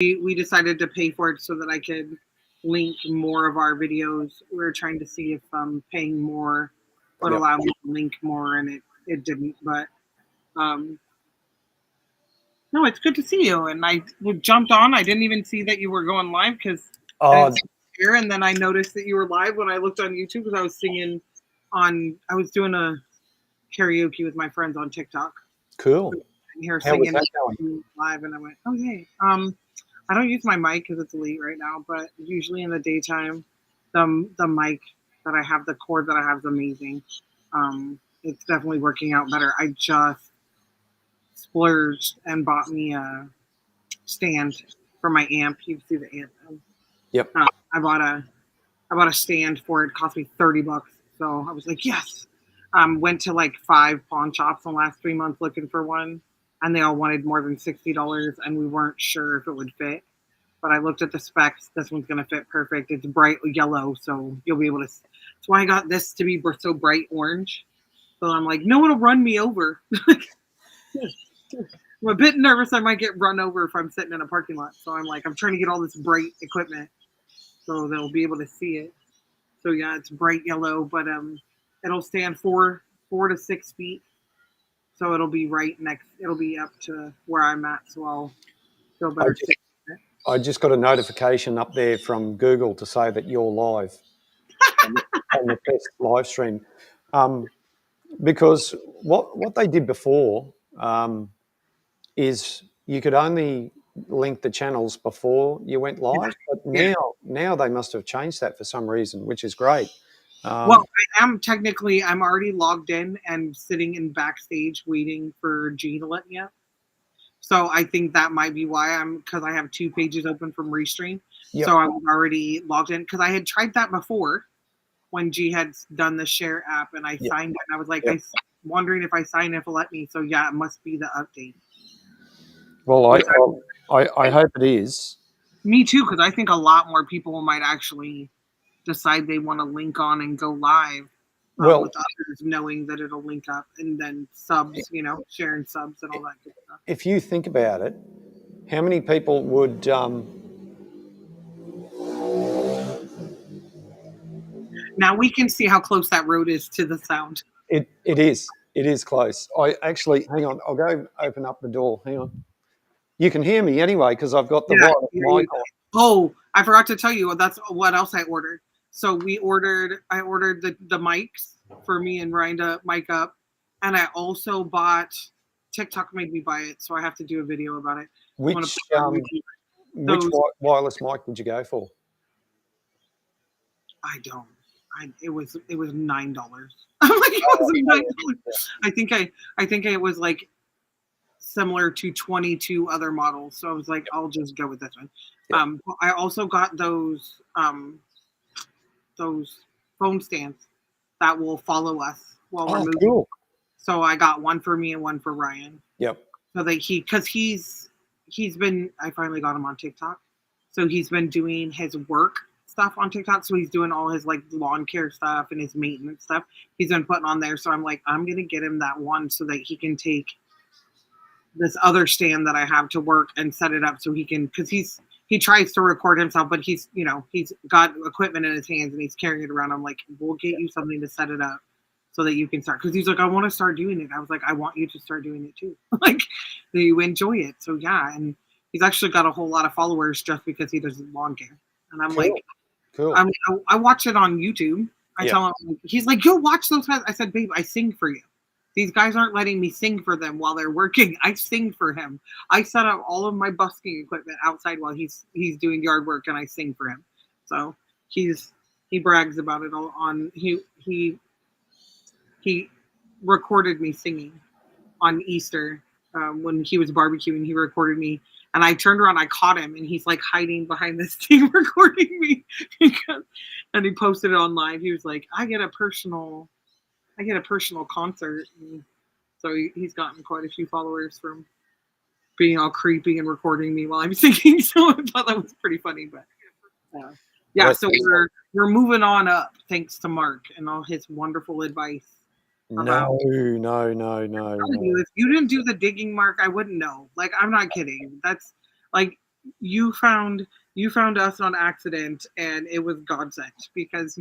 we decided to pay for it so that I could link more of our videos. We were trying to see if paying more would Yep. allow me to link more, and it didn't. But um, no, it's good to see you. And I jumped on. I didn't even see that you were going live because I Oh, didn't see you here. And then I noticed that you were live when I looked on YouTube because I was singing on. I was doing a karaoke with my friends on TikTok. cool. And here How was singing that going? live, and I went, oh yay. I don't use my mic because it's elite right now, but usually in the daytime, the mic that I have, the cord that I have is amazing. It's definitely working out better. I just splurged and bought me a stand for my amp. You can see the amp. Yep. Uh, I bought a I bought a stand for it. It cost me $30. So I was like, yes. Went to like 5 pawn shops in the last 3 months looking for one, and they all wanted more than $60, and we weren't sure if it would fit. But I looked at the specs. This one's gonna fit perfect. It's bright yellow, so you'll be able to. That's why I got this to be so bright orange. So I'm like, no one will run me over. I'm a bit nervous I might get run over if I'm sitting in a parking lot. So I'm like, I'm trying to get all this bright equipment so they'll be able to see it. So yeah, it's bright yellow, but it'll stand 4 to 6 feet. So it'll be right next. It'll be up to where I'm at, so I'll feel I better. just, I just got a notification up there from Google to say that you're live on the test live stream. Um, because what they did before is you could only link the channels before you went live, but Yeah. now they must have changed that for some reason, which is great. Well, I am technically. I'm already logged in and sitting in backstage waiting for G to let me up. So I think that might be why I'm because I have 2 pages open from Restream. Yep. So I was already logged in because I had tried that before when G had done the share app and I Yep. signed it. And I was like, Yep. I wondering if I sign if it'll let me. So yeah, it must be the update. Well, I hope it is. Me too, because I think a lot more people might actually decide they want to link on and go live Well, with others, knowing that it'll link up and then subs, sharing subs and all that good stuff. if you think about it, how many people would Now we can see how close that road is to the sound. it is close. I actually hang on. I'll go open up the door. Hang on. You can hear me anyway because I've got the Yeah. wireless mic on. Oh, I forgot to tell you. That's what else I ordered. So I ordered the mics for me and Ryan to mic up, and I also bought. TikTok made me buy it, so I have to do a video about it. I'm gonna Which put it on YouTube. which Those wireless mic did you go for? I don't. It was $9. I'm like it was $9. I think it was like similar to 22 other models. So I was like, I'll just go with this one. Yep. I also got those phone stands that will follow us while we're moving. Cool. So I got one for me and one for Ryan. Yep. So that because he's been I finally got him on TikTok. So he's been doing his work stuff on TikTok. So he's doing all his like lawn care stuff and his maintenance stuff. He's been putting on there. So I'm like, I'm gonna get him that one so that he can take this other stand that I have to work and set it up so he can because he tries to record himself, but he's got equipment in his hands and he's carrying it around. I'm like, we'll get you something to set it up so that you can start because he's like, I want to start doing it. I was like, I want you to start doing it too. Like you enjoy it. So yeah, and he's actually got a whole lot of followers just because he does lawn care. And I'm like, cool. I mean, I watch it on YouTube. I tell him, he's like, yo, watch those guys. I said, babe, I sing for you. These guys aren't letting me sing for them while they're working. I sing for him. I set up all of my busking equipment outside while he's doing yard work, and I sing for him. So he brags about it all on he recorded me singing on Easter when he was barbecuing. He recorded me, and I turned around, I caught him, and he's like hiding behind this team recording me. And he posted it on live. He was like, I get a personal concert. And so he's gotten quite a few followers from being all creepy and recording me while I'm singing. So I thought that was pretty funny. But yeah, so we're moving on up thanks to Mark and all his wonderful advice. No. If you didn't do the digging, Mark, I wouldn't know. Like, I'm not kidding. That's like you found us on accident, and it was God sent, because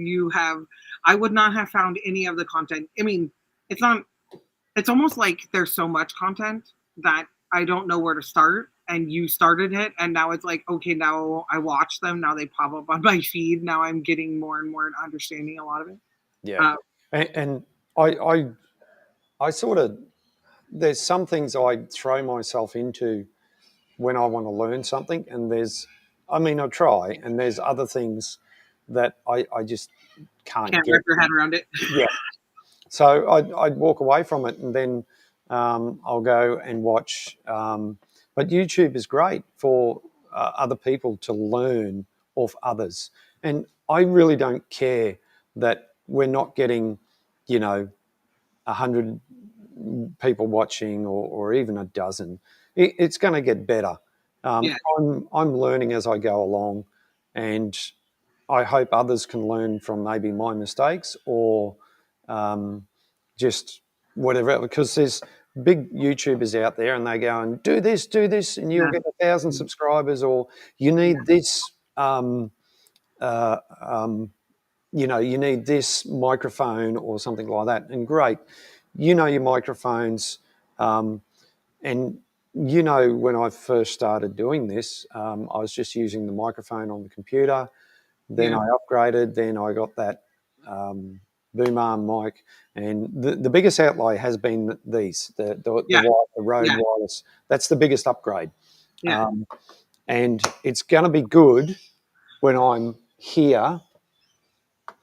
I would not have found any of the content. I mean, it's not it's almost like there's so much content that I don't know where to start, and you started it, and now it's like, okay, now I watch them, now they pop up on my feed, now I'm getting more and more understanding a lot of it. Yeah, uh, and I sort of, there's some things I throw myself into when I want to learn something, and I mean, I try, and there's other things that I just can't can't get. wrap your head around it. Yeah. So I'd walk away from it, and then I'll go and watch. But YouTube is great for other people to learn off others. And I really don't care that we're not getting, 100 people watching, or even a dozen. It's going to get better. Yeah. I'm learning as I go along, and I hope others can learn from maybe my mistakes, or just whatever. Because there's big YouTubers out there, and they go and do this, and you'll Yeah. get 1,000 subscribers, or you Yeah. need this. Uh, um, you need this microphone or something like that. And great, your microphones. And when I first started doing this, I was just using the microphone on the computer. Then Yeah. I upgraded. Then I got that boom arm mic. And the biggest outlay has been these, Yeah. the Rode Yeah. Wireless. That's the biggest upgrade. Yeah. And it's going to be good when I'm here,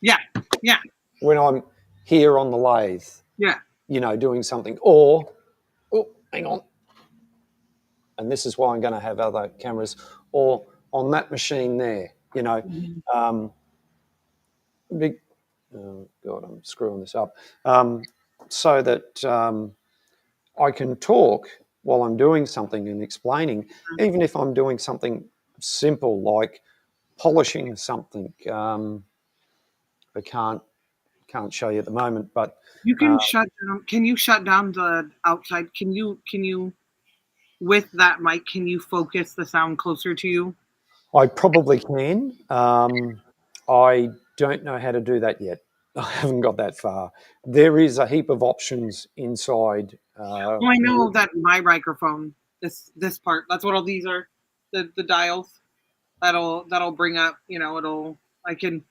Yeah. Yeah. when I'm here on the lathe, Yeah. doing something. Or, oh, hang on. And this is why I'm going to have other cameras, or on that machine there, Mhm. big, oh God, I'm screwing this up, so that I can talk while I'm doing something and explaining, even if I'm doing something simple like polishing something. I can't show you at the moment, but You can shut down. Can you shut down the outside? Can you with that mic? Can you focus the sound closer to you? I probably can. I don't know how to do that yet. I haven't got that far. There is a heap of options inside. Well, I know that my microphone, this part, that's what all these are, the dials. That'll bring up. It'll. I can,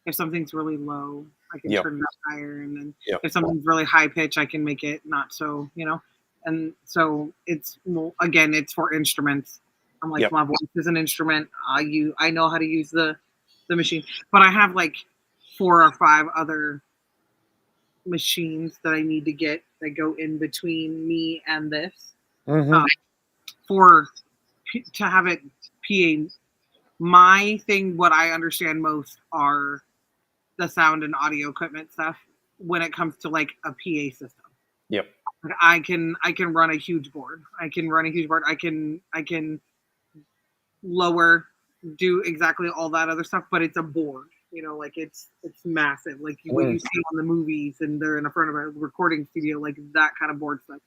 if something's really low, I can Yep. turn it up higher, and then Yep. if something's really high pitch, I can make it not so. And so it's, well, again, it's for instruments. I'm like, Yep. my voice is an instrument. I know how to use the machine, but I have like 4 or 5 other machines that I need to get that go in between me and this, Mm-hmm. for to have it PA. My thing, what I understand most, are the sound and audio equipment stuff when it comes to like a PA system. Yep. Like, I can run a huge board. I can lower, do exactly all that other stuff, but it's a board. Like it's massive. Like what you see on the movies, and they're in the front of a recording studio, like that kind of board stuff.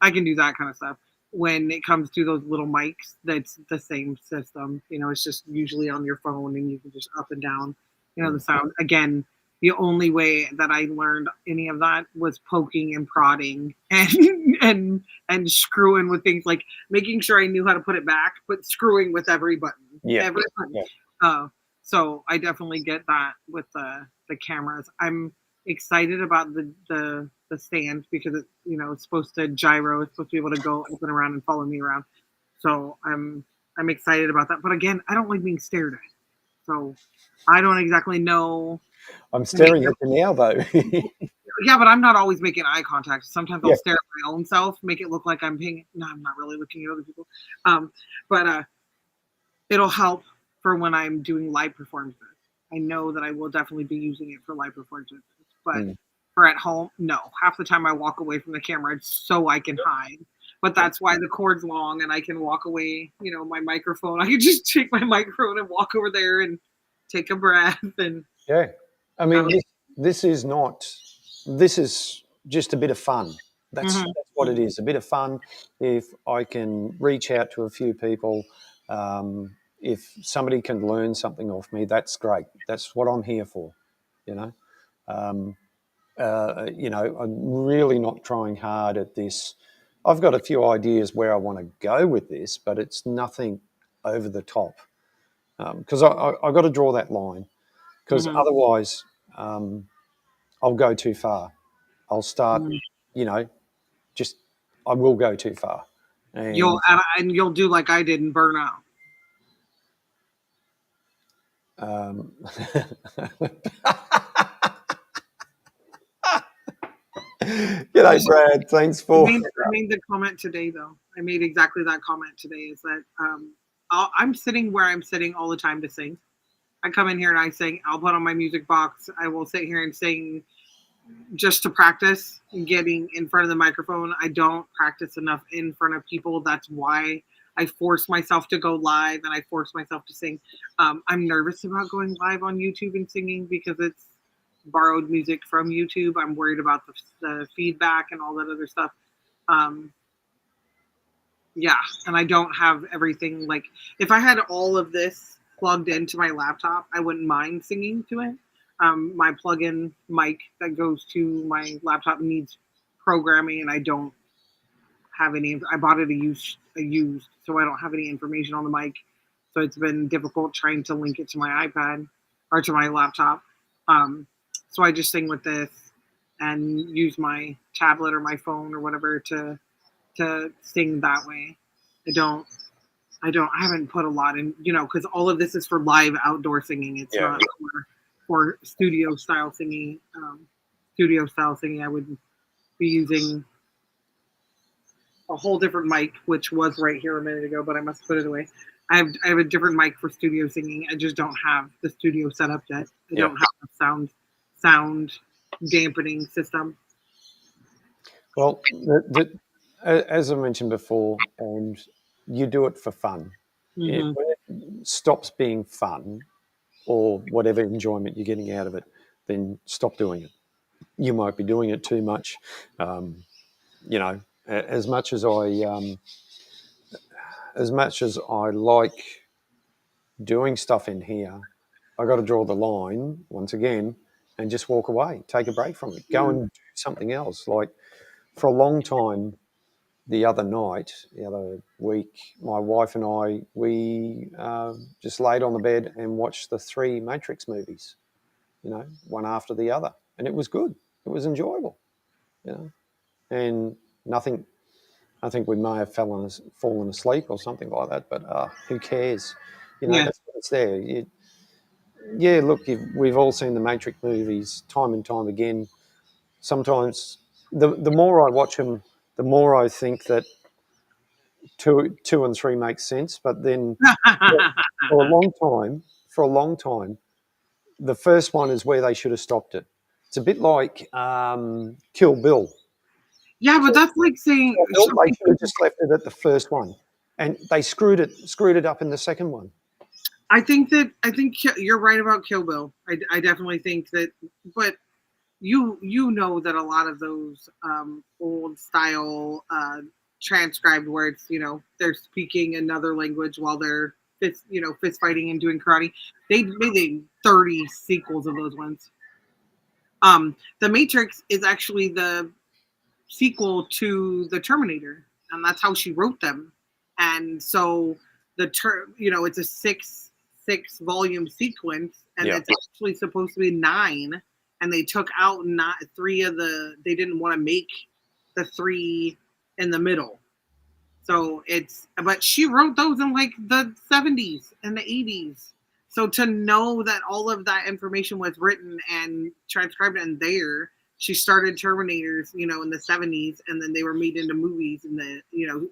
I can do that kind of stuff. When it comes to those little mics, that's the same system. It's just usually on your phone, and you can just up and down, the sound. Again, the only way that I learned any of that was poking and prodding and and screwing with things, like making sure I knew how to put it back, but screwing with every button. Yeah. Every button. Yeah. So I definitely get that with the cameras. I'm excited about the stand, because it's supposed to gyro. It's supposed to be able to go up and around and follow me around. So I'm excited about that. But again, I don't like being stared at. So I don't exactly know. I'm staring at you now, though. Yeah, but I'm not always making eye contact. Sometimes I'll Yeah. stare at my own self, make it look like I'm paying. No, I'm not really looking at other people. But it'll help for when I'm doing live performances. I know that I will definitely be using it for live performances. But for at home, no. Half the time I walk away from the camera so I can hide. But that's why the cord's long, and I can walk away. My microphone. I can just take my microphone and walk over there and take a breath. And Yeah. I mean, this is not. This is just a bit of fun. That's what it is. A bit of fun. If I can reach out to a few people, If somebody can learn something off me, that's great. That's what I'm here for, you know. I'm really not trying hard at this. I've got a few ideas where I want to go with this, but it's nothing over the top, because I got to draw that line, because Mhm. otherwise I'll go too far. I'll start, Mhm. you know, just I will go too far, You'll and and you'll do like I did and burn out. um, g'day, Brad. Thanks for. I made the comment today though. I made exactly that comment today. Is that I'm sitting where I'm sitting all the time to sing. I come in here and I sing. I'll put on my music box. I will sit here and sing just to practice getting in front of the microphone. I don't practice enough in front of people. That's why I force myself to go live and I force myself to sing. I'm nervous about going live on YouTube and singing because it's borrowed music from YouTube. I'm worried about the feedback and all that other stuff. Um, yeah, and I don't have everything like if I had all of this plugged into my laptop, I wouldn't mind singing to it. My plug-in mic that goes to my laptop needs programming, and I don't have any. I bought it a used, so I don't have any information on the mic. So it's been difficult trying to link it to my iPad or to my laptop. Um, so I just sing with this and use my tablet or my phone or whatever to sing that way. I don't I haven't put a lot in, because all of this is for live outdoor singing. It's Yeah. not for studio style singing. Studio style singing, I would be using a whole different mic, which was right here a minute ago, but I must put it away. I have a different mic for studio singing. I just don't have the studio set up yet. I don't have a sound dampening system. Well, as I mentioned before, and you do it for fun. Hmm. When it stops being fun, or whatever enjoyment you're getting out of it, then stop doing it. You might be doing it too much. Um, as much as I like doing stuff in here, I got to draw the line once again and just walk away, take a break from it, go and do something else. Like for a long time, the other week, my wife and we just laid on the bed and watched the 3 Matrix movies, one after the other. And it was good. It was enjoyable, and nothing. I think we may have fallen asleep or something like that, but who cares? Yeah. That's what it's there. Yeah, look, we've all seen the Matrix movies time and time again. Sometimes the more I watch them, the more I think that two and three makes sense. But then for a long time, the first one is where they should have stopped it. It's a bit like Kill Bill. Yeah, but that's like saying Kill Bill, they should have just left it at the first one, and they screwed it up in the second one. I think you're right about Kill Bill. I definitely think that, but you know that a lot of those old style transcribed words, they're speaking another language while they're fist fighting and doing karate. They made 30 sequels of those ones. The Matrix is actually the sequel to the Terminator, and that's how she wrote them. And so it's a six volume sequence, and it's actually supposed to be 9, and they took out not 3 of the. They didn't want to make the 3 in the middle. So but she wrote those in like the 70s and the 80s. So to know that all of that information was written and transcribed in there, she started Terminators, in the 70s, and then they were made into movies in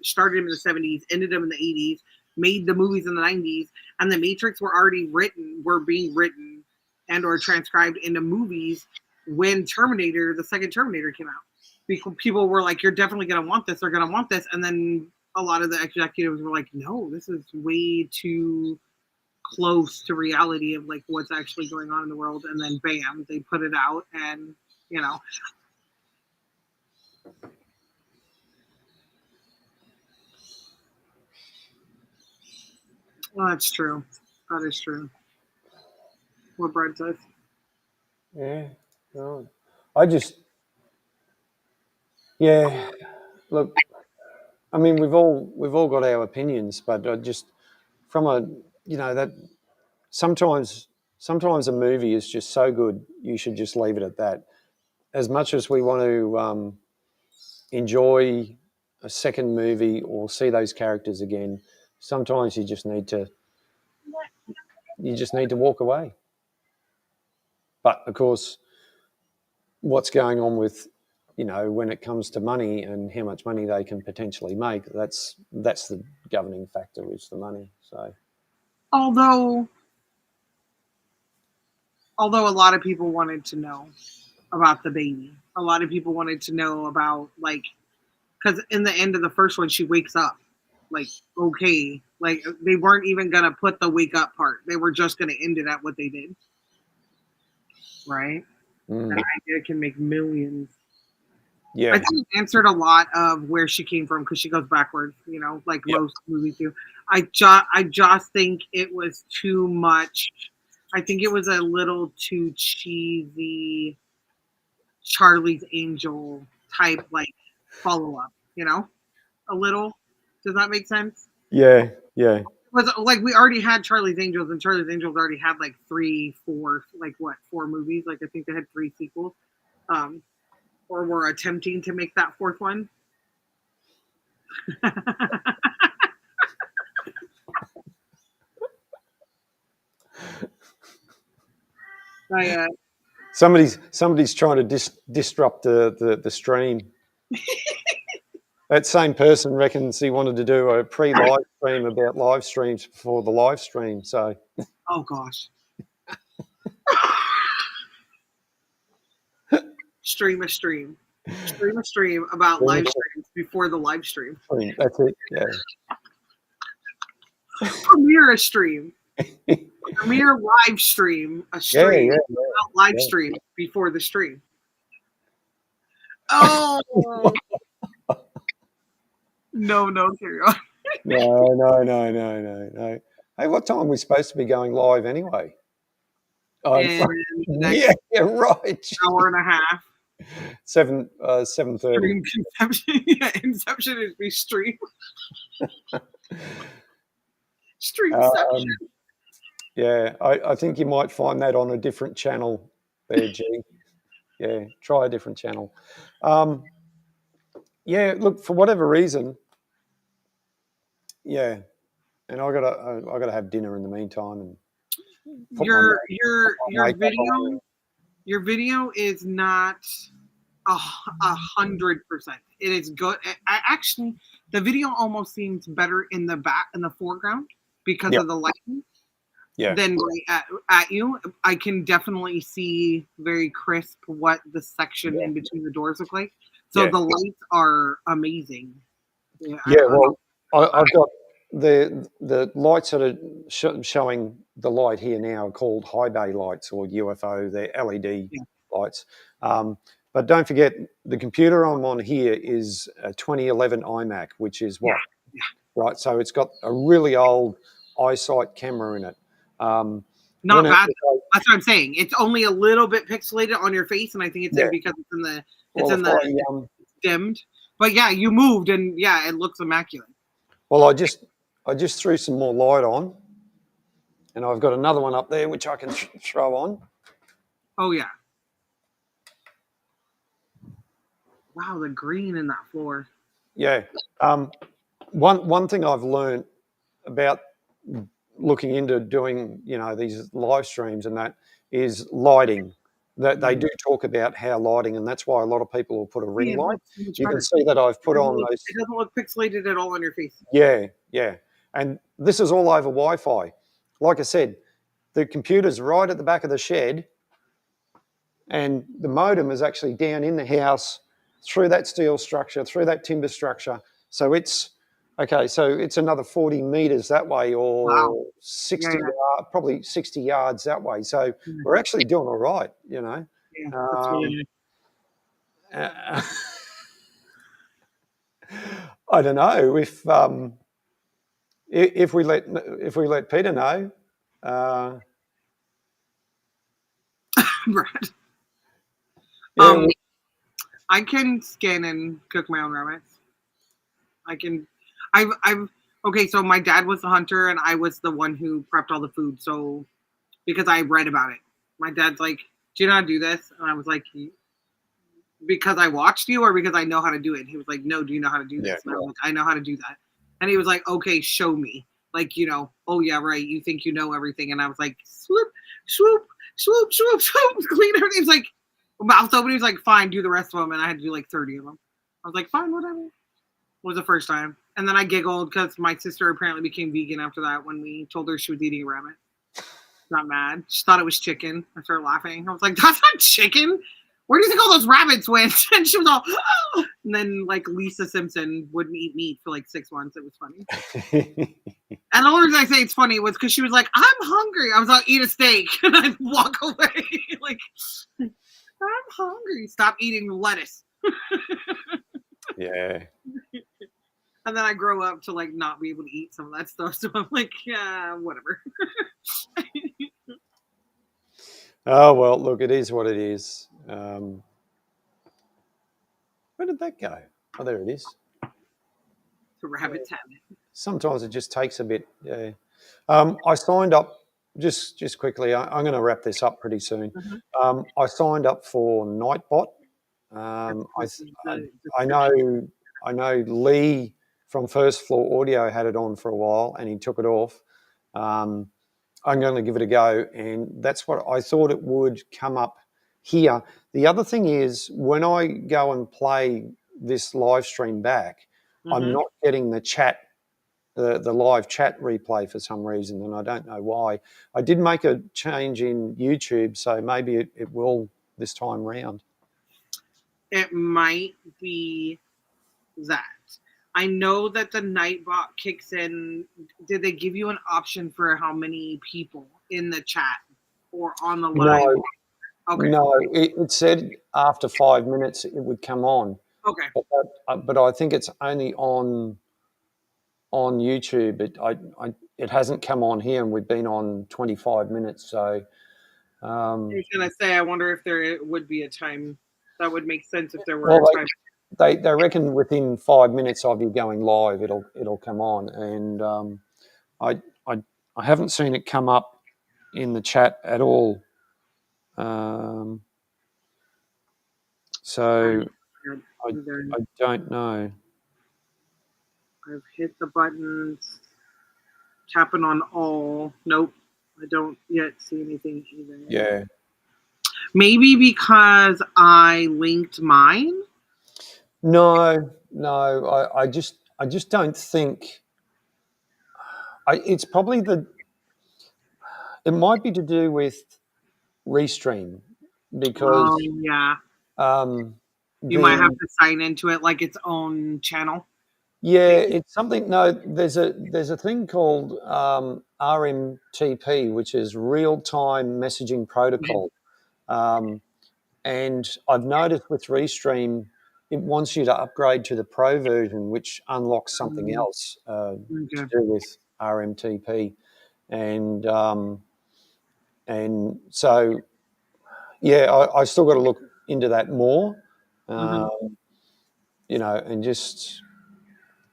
started in the 70s, ended them in the 80s, made the movies in the 90s, and the Matrix were being written and or transcribed into movies when the second Terminator came out. People were like, you're definitely going to want this, they're going to want this, and then a lot of the executives were like, no, this is way too close to reality of like what's actually going on in the world. And then bam, they put it out, and Well, that's true. That is true. What Brad says. Yeah. Right. I just, yeah. Look, I mean, we've all got our opinions, but I just from a, that sometimes sometimes a movie is just so good you should just leave it at that. As much as we want to enjoy a second movie or see those characters again, sometimes you just need to walk away. But of course, what's going on with, when it comes to money and how much money they can potentially make, that's the governing factor, is the money. So Although, although a lot of people wanted to know about the baby. A lot of people wanted to know about like because in the end of the first one, she wakes up like okay, like they weren't even gonna put the wake up part. They were just gonna end it at what they did, right? That idea can make millions. I yeah, think it answered a lot of where she came from because she goes backwards, like yeah, most movies do. I just think it was too much. I think it was a little too cheesy Charlie's Angel type like follow up, a little. Does that make sense? yeah, yeah. It was like we already had Charlie's Angels, and Charlie's Angels already had like three, four, like what, four movies? Like I think they had three sequels, um, or were attempting to make that fourth one. I, Somebody's trying to disrupt the stream. That same person reckons he wanted to do a pre-live stream about live streams before the live stream. So oh gosh, stream a stream, stream a stream about live streams before the live stream. that's it. Yeah. Premiere a stream. Premiere live stream a Yeah, stream yeah, about live yeah. stream before the stream. Oh no, carry on. No, no, no, no, no, no. Hey, what time are we supposed to be going live anyway? Oh, And the next yeah, right. hour and a half. 7:30. Stream Inception. Yeah, Inception is be stream. Streamception. Yeah, I think you might find that on a different channel there, G. Yeah, try a different channel. Yeah, look, for whatever reason, yeah, and I gotta have dinner in the meantime and put Your my your your makeup on. video your video is not 100%. It is good. Actually, the video almost seems better in the foreground because Yeah, of the lighting yeah, than right at you. I can definitely see very crisp what the section yeah, in between the doors look like. So yeah. the lights are amazing. Yeah, Yeah, well, I've got the lights that are showing the light here now are called high bay lights or UFO. They're LED yeah, lights. But don't forget, the computer I'm on here is a 2011 iMac, which is yeah, what, yeah. right? So it's got a really old iSight camera in it. Not bad. That's what I'm saying. It's only a little bit pixelated on your face, and I think it's yeah, because it's in the well, dimmed. But yeah, you moved, and yeah, it looks immaculate. well, I just threw some more light on, and I've got another one up there which I can throw on. Oh yeah. Wow, the green in that floor. Yeah. One thing I've learned about looking into doing, these live streams and that is lighting. That they do talk about how lighting, and that's why a lot of people will put a ring See, it light. looks so much You can better. see that I've put on those. It doesn't look pixelated at all on your face. Yeah, yeah. And this is all over Wi-Fi. Like I said, the computer's right at the back of the shed, and the modem is actually down in the house through that steel structure, through that timber structure. So it's okay. So it's another 40 meters that way, Wow. or 60 Yeah, probably 60 yards that way. So yeah, we're actually doing all right, yeah. That's really uh, I don't know if we let Peter know, uh, Brad. yeah, I can skin and cook my own rabbits. I can. I've. Okay, so my dad was the hunter, and I was the one who prepped all the food. So because I read about it, my dad's like, "Do you know how to do this?" And I was like, "Because I watched you, or because I know how to do it." And he was like, "No, do you know how to do this?" yeah, And I was like, "I know how to do that." And he was like, "Okay, show me." Like, oh yeah, right. You think you know everything, and I was like, swoop, swoop, swoop, swoop, swoop, clean everything. He was like, mouth open. He was like, "Fine, do the rest of them," and I had to do like 30 of them. I was like, "Fine, whatever." Was the first time. And then I giggled because my sister apparently became vegan after that when we told her she was eating a rabbit. Got mad. She thought it was chicken. I started laughing. I was like, "That's not chicken. Where do you think all those rabbits went?" And she was all, "Oh." And then like Lisa Simpson wouldn't eat meat for like 6 months. It was funny. And the only reason I say it's funny was because she was like, "I'm hungry." I was like, "Eat a steak." And I'd walk away. Like, "I'm hungry. Stop eating lettuce." yeah. And then I grow up to like not be able to eat some of that stuff. So I'm like, yeah, whatever. Oh well, look, it is what it is. Where did that go? Oh, there it is. The rabbits have it. Sometimes it just takes a bit. Yeah. I signed up just quickly. I'm going to wrap this up pretty soon. I signed up for Nightbot. I know Lee from First Floor Audio had it on for a while, and he took it off. I'm going to give it a go, and that's what I thought it would come up here. The other thing is when I go and play this live stream back, I'm not getting the chat, the live chat replay for some reason, and I don't know why. I did make a change in YouTube, so maybe it will this time round. It might be that. I know that the Nightbot kicks in. Did they give you an option for how many people in the chat or on the live? No, Okay. no, it said after 5 minutes it would come on, Okay. but I think it's only on YouTube. It hasn't come on here, and we've been on 25 minutes. So I was gonna say, I wonder if there would be a time that would make sense if there were well, a time. they reckon within 5 minutes of you going live, it'll come on, and I haven't seen it come up in the chat at all. So I don't know. I've hit the buttons, tapping on all. Nope, I don't yet see anything either. Yeah. Maybe because I linked mine. No. I just don't think. It's probably it might be to do with Restream because Yeah, you might have the to sign into it like its own channel. yeah, it's something. No, there's a thing called RMTP, which is real time messaging protocol, and I've noticed with Restream, it wants you to upgrade to the Pro version, which unlocks something else to Okay. do with RMTP, and so yeah, I still got to look into that more, and just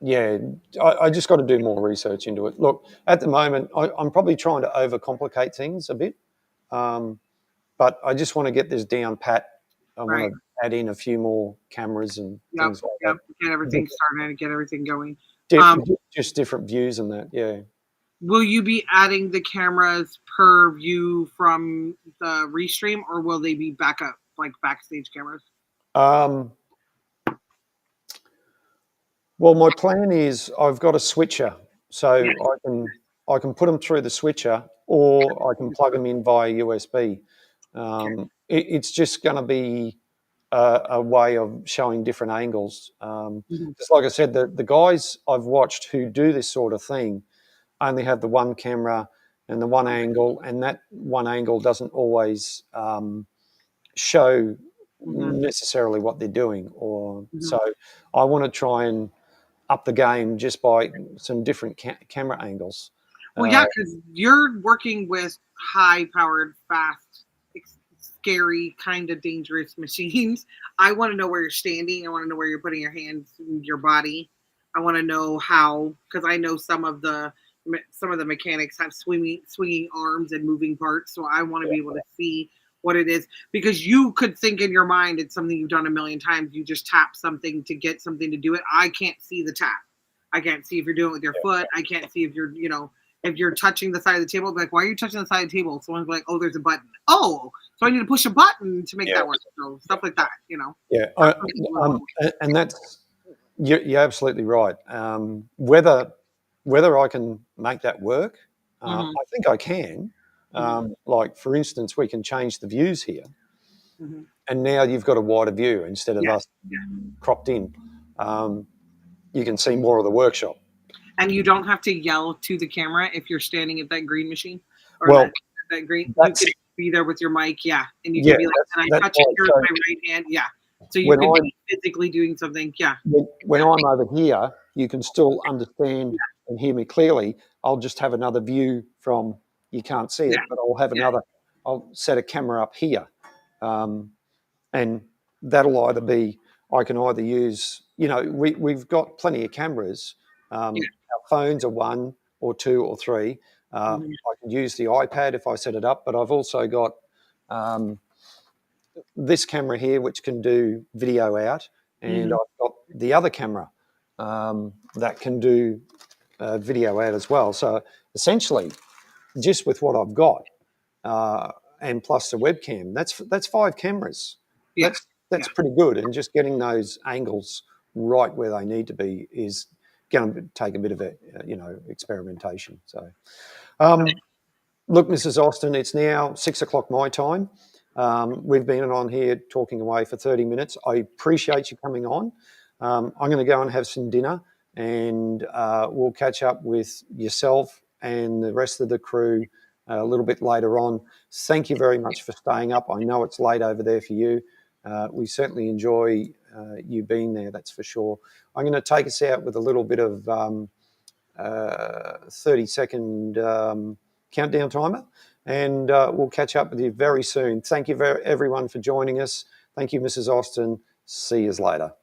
yeah, I just got to do more research into it. Look, at the moment, I'm probably trying to overcomplicate things a bit, but I just want to get this down pat. I want to add in a few more cameras and things like that. Get everything started, get everything going. Just different views and that, yeah. Will you be adding the cameras per view from the Restream, or will they be backup, like backstage cameras? Well, my plan is I've got a switcher, so I can put them through the switcher, or I can plug them in via USB. It's just going to be a way of showing different angles. Just like I said, the guys I've watched who do this sort of thing only have the one camera and the one angle, and that one angle doesn't always show necessarily what they're doing. So I want to try and up the game just by some different camera angles. Well, yeah, because you're working with high-powered, fast, scary, kind of dangerous machines. I want to know where you're standing. I want to know where you're putting your hands in your body. I want to know how, because I know some of the mechanics have swinging arms and moving parts. So I want to be able to see what it is, because you could think in your mind it's something you've done a million times. You just tap something to get something to do it. I can't see the tap. I can't see if you're doing it with your foot. I can't see if you're, if you're touching the side of the table. Like, why are you touching the side of the table? Someone's like, oh, there's a button. Oh, so I need to push a button to make that work. So stuff like that, Yeah, and that's you're absolutely right. Whether I can make that work, I think I can. Like, for instance, we can change the views here, and now you've got a wider view instead of us cropped in. You can see more of the workshop. And you don't have to yell to the camera if you're standing at that green machine or that green. You can be there with your mic, and you can be like, "Can I touch it here with my right hand?" Yeah. So you can be physically doing something. Yeah. When I'm over here, you can still understand and hear me clearly. I'll just have another view from, you can't see it, but I'll have another. I'll set a camera up here, and that'll either be, I can either use, we've got plenty of cameras. Our phones are 1 or 2 or 3. I can use the iPad if I set it up, but I've also got this camera here which can do video out, and I've got the other camera that can do video out as well. So essentially, just with what I've got, and plus the webcam, that's 5 cameras. That's pretty good, and just getting those angles right where they need to be is going to take a bit of experimentation. So, look, Mrs. Austin, it's now 6 o'clock my time. We've been on here talking away for 30 minutes. I appreciate you coming on. I'm going to go and have some dinner, and we'll catch up with yourself and the rest of the crew a little bit later on. Thank you very much for staying up. I know it's late over there for you. We certainly enjoy you being there, that's for sure. I'm going to take us out with a little bit of 30-second countdown timer, and we'll catch up with you very soon. Thank you everyone for joining us. Thank you, Mrs. Austin. See you later.